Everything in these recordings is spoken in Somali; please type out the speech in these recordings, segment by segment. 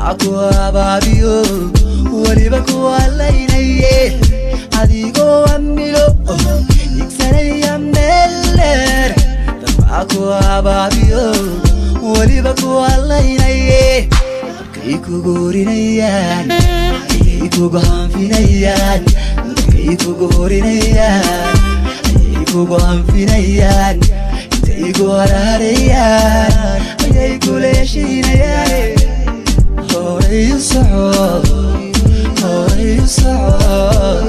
aku ababiyo waliba ku alaynaye adigo amilo iksanaya meller aku ababiyo waliba ku alaynaye kay ku gorinayan kay ku gaanfinayan kay ku gorinayan kay ku gaanfinayan kay ku ararayan kay ku leeshinayan hore yus'ud hore yus'ud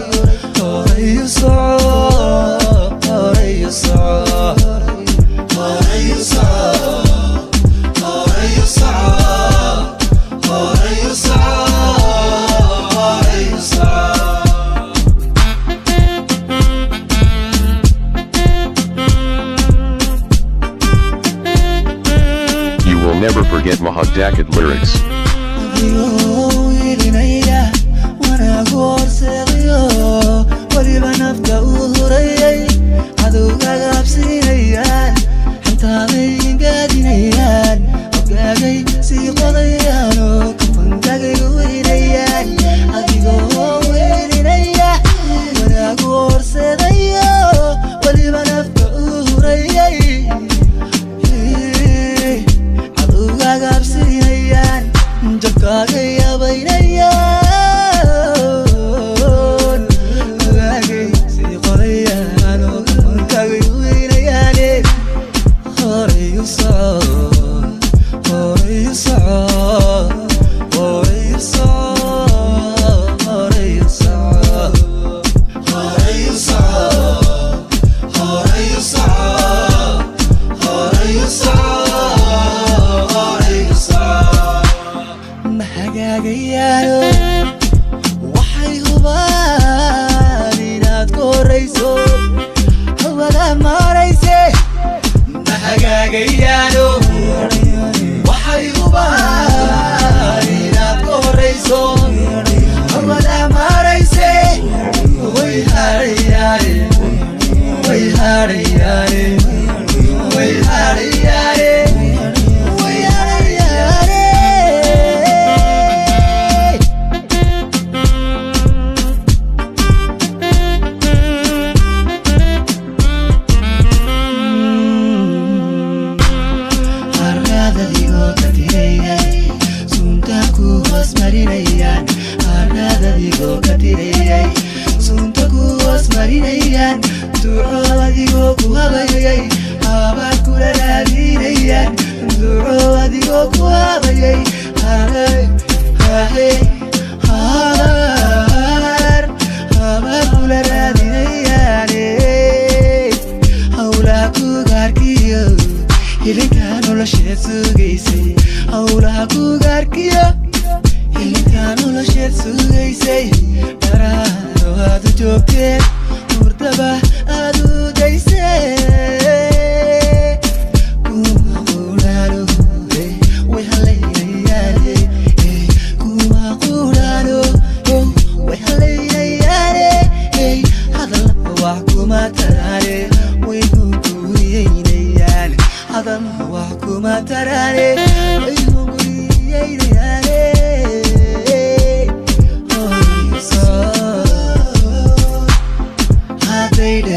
hore yus'ud hore yus'ud hore yus'ud hore yus'ud hore yus'ud hore yus'ud. You will never forget Mahad Dakit lyrics. Baby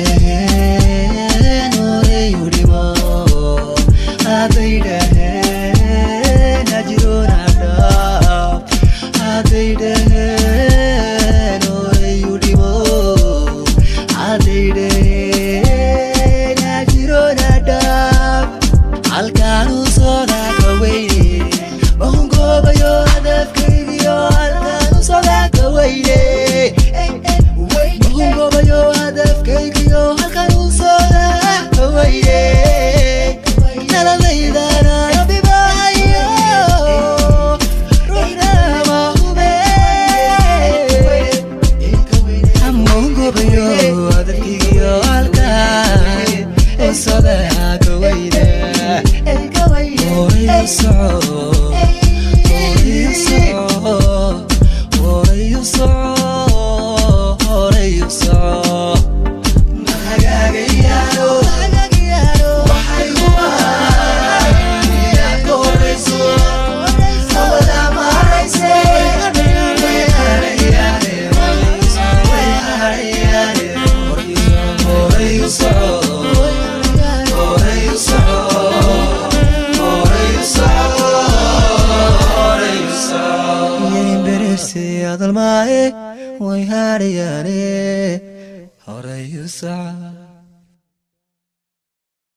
هيسي هذا الماء ويهاري هوري يسعى